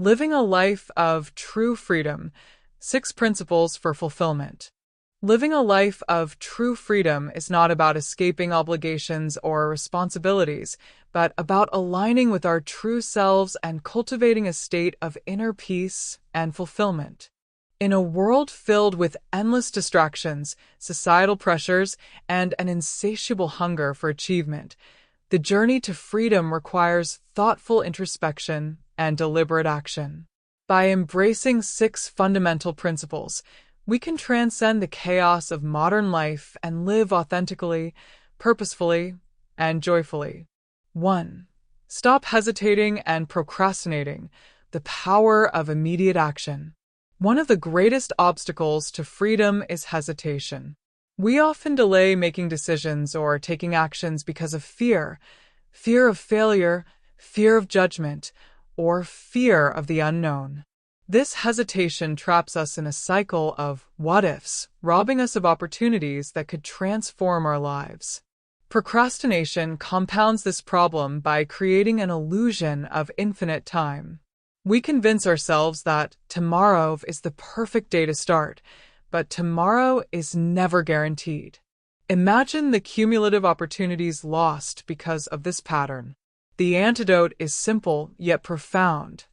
Living a life of true freedom. 6 principles for fulfillment. Living a life of true freedom is not about escaping obligations or responsibilities, but about aligning with our true selves and cultivating a state of inner peace and fulfillment. In a world filled with endless distractions, societal pressures, and an insatiable hunger for achievement, the journey to freedom requires thoughtful introspection and deliberate action. By embracing 6 fundamental principles, we can transcend the chaos of modern life and live authentically, purposefully, and joyfully. 1. Stop hesitating and procrastinating. The power of immediate action. One of the greatest obstacles to freedom is hesitation. We often delay making decisions or taking actions because of fear of failure, fear of judgment, or fear of the unknown. This hesitation traps us in a cycle of what-ifs, robbing us of opportunities that could transform our lives. Procrastination compounds this problem by creating an illusion of infinite time. We convince ourselves that tomorrow is the perfect day to start, but tomorrow is never guaranteed. Imagine the cumulative opportunities lost because of this pattern. The antidote is simple yet profound.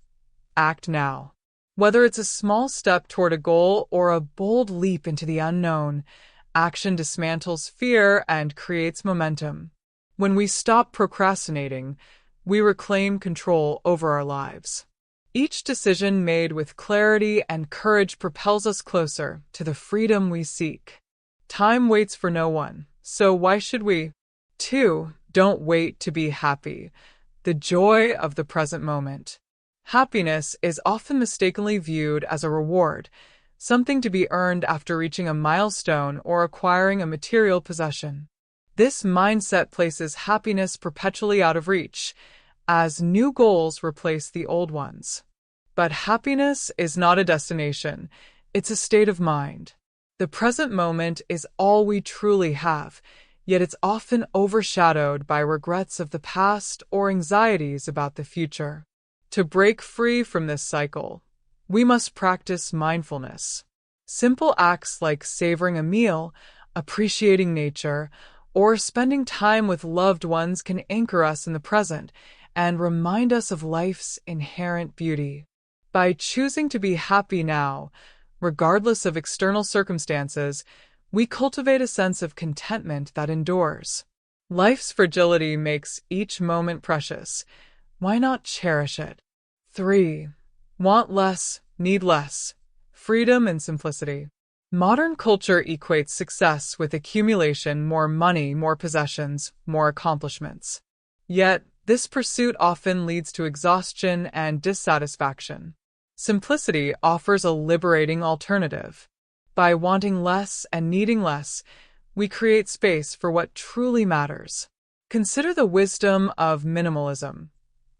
Act now. Whether it's a small step toward a goal or a bold leap into the unknown, action dismantles fear and creates momentum. When we stop procrastinating, we reclaim control over our lives. Each decision made with clarity and courage propels us closer to the freedom we seek. Time waits for no one, so why should we? 2. Don't wait to be happy. The joy of the present moment. Happiness is often mistakenly viewed as a reward, something to be earned after reaching a milestone or acquiring a material possession. This mindset places happiness perpetually out of reach, as new goals replace the old ones. But happiness is not a destination, it's a state of mind. The present moment is all we truly have, yet it's often overshadowed by regrets of the past or anxieties about the future. To break free from this cycle, we must practice mindfulness. Simple acts like savoring a meal, appreciating nature, or spending time with loved ones can anchor us in the present and remind us of life's inherent beauty. By choosing to be happy now, regardless of external circumstances, we cultivate a sense of contentment that endures. Life's fragility makes each moment precious. Why not cherish it? 3. Want less, need less. Freedom and simplicity. Modern culture equates success with accumulation, more money, more possessions, more accomplishments. Yet, this pursuit often leads to exhaustion and dissatisfaction. Simplicity offers a liberating alternative. By wanting less and needing less, we create space for what truly matters. Consider the wisdom of minimalism.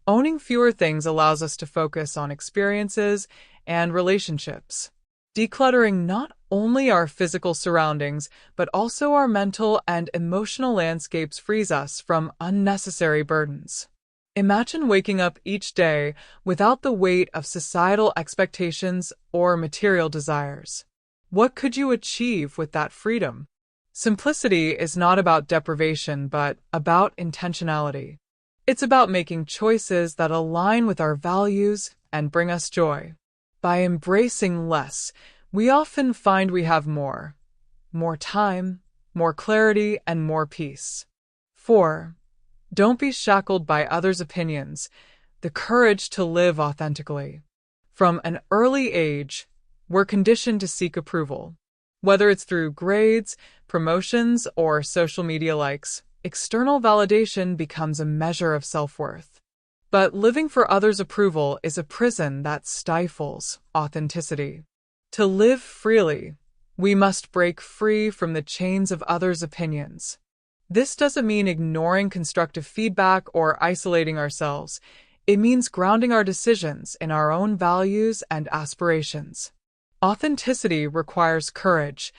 Owning fewer things allows us to focus on experiences and relationships. Decluttering not only our physical surroundings, but also our mental and emotional landscapes frees us from unnecessary burdens. Imagine waking up each day without the weight of societal expectations or material desires. What could you achieve with that freedom? Simplicity is not about deprivation, but about intentionality. It's about making choices that align with our values and bring us joy. By embracing less, we often find we have more time, more clarity, and more peace. 4. Don't be shackled by others' opinions. The courage to live authentically. From an early age, we're conditioned to seek approval. Whether it's through grades, promotions, or social media likes, external validation becomes a measure of self-worth. But living for others' approval is a prison that stifles authenticity. To live freely, we must break free from the chains of others' opinions. This doesn't mean ignoring constructive feedback or isolating ourselves. It means grounding our decisions in our own values and aspirations. Authenticity requires courage,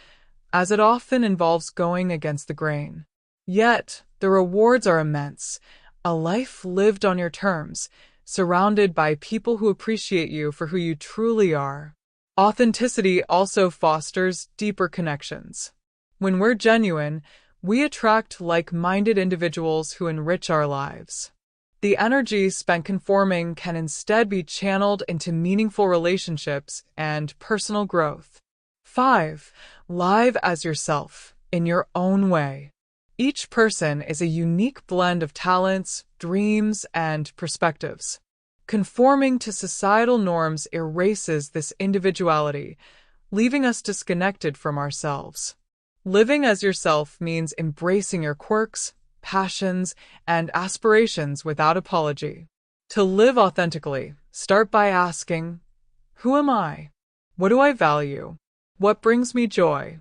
as it often involves going against the grain. Yet, the rewards are immense. A life lived on your terms, surrounded by people who appreciate you for who you truly are. Authenticity also fosters deeper connections. When we're genuine, we attract like-minded individuals who enrich our lives. The energy spent conforming can instead be channeled into meaningful relationships and personal growth. 5. Live as yourself, in your own way. Each person is a unique blend of talents, dreams, and perspectives. Conforming to societal norms erases this individuality, leaving us disconnected from ourselves. Living as yourself means embracing your quirks, passions, and aspirations without apology. To live authentically, start by asking, who am I? What do I value? What brings me joy?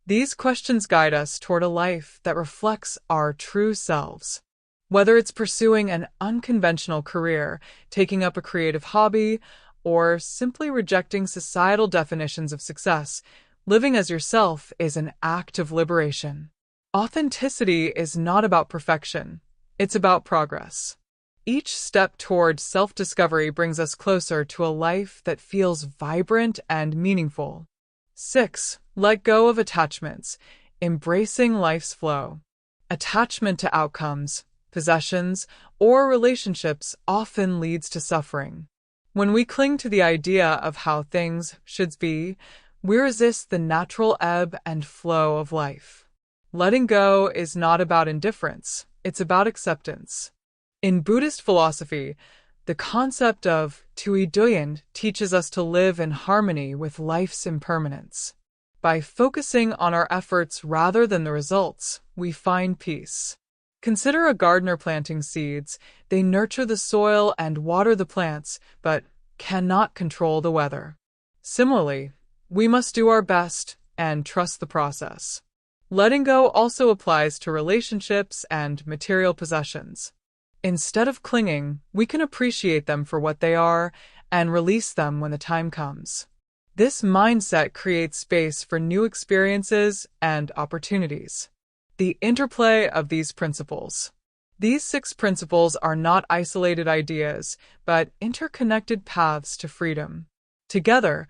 These questions guide us toward a life that reflects our true selves. Whether it's pursuing an unconventional career, taking up a creative hobby, or simply rejecting societal definitions of success, living as yourself is an act of liberation. Authenticity is not about perfection, it's about progress. Each step toward self-discovery brings us closer to a life that feels vibrant and meaningful. 6. Let go of attachments, embracing life's flow. Attachment to outcomes, possessions, or relationships often leads to suffering. When we cling to the idea of how things should be, we resist the natural ebb and flow of life. Letting go is not about indifference, it's about acceptance. In Buddhist philosophy, the concept of tuidoyan teaches us to live in harmony with life's impermanence. By focusing on our efforts rather than the results, we find peace. Consider a gardener planting seeds. They nurture the soil and water the plants, but cannot control the weather. Similarly, we must do our best and trust the process. Letting go also applies to relationships and material possessions. Instead of clinging, we can appreciate them for what they are and release them when the time comes. This mindset creates space for new experiences and opportunities. The interplay of these principles. These 6 principles are not isolated ideas, but interconnected paths to freedom. Together,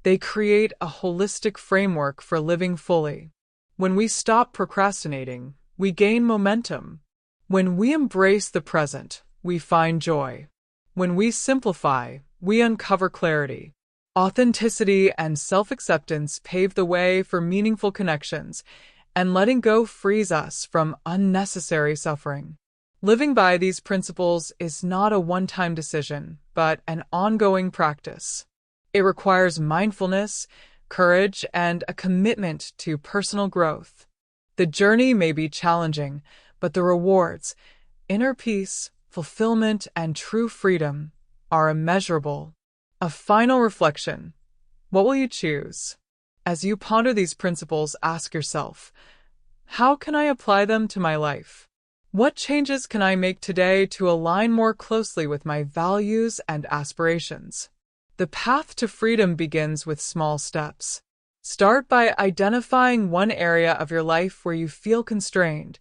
they create a holistic framework for living fully. When we stop procrastinating, we gain momentum. When we embrace the present, we find joy. When we simplify, we uncover clarity. Authenticity and self-acceptance pave the way for meaningful connections, and letting go frees us from unnecessary suffering. Living by these principles is not a one-time decision, but an ongoing practice. It requires mindfulness, courage, and a commitment to personal growth. The journey may be challenging, but the rewards, inner peace, fulfillment, and true freedom, are immeasurable. A final reflection. What will you choose? As you ponder these principles, ask yourself, how can I apply them to my life? What changes can I make today to align more closely with my values and aspirations? The path to freedom begins with small steps. Start by identifying one area of your life where you feel constrained,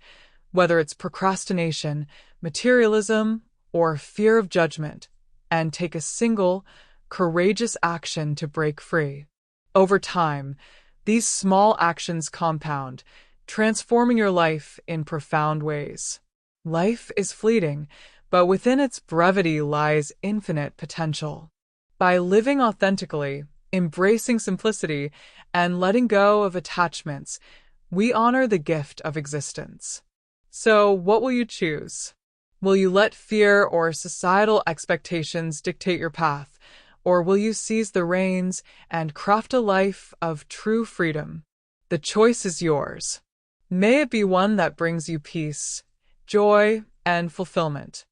whether it's procrastination, materialism, or fear of judgment, and take a single, courageous action to break free. Over time, these small actions compound, transforming your life in profound ways. Life is fleeting, but within its brevity lies infinite potential. By living authentically, embracing simplicity, and letting go of attachments, we honor the gift of existence. So, what will you choose? Will you let fear or societal expectations dictate your path, or will you seize the reins and craft a life of true freedom? The choice is yours. May it be one that brings you peace, joy, and fulfillment.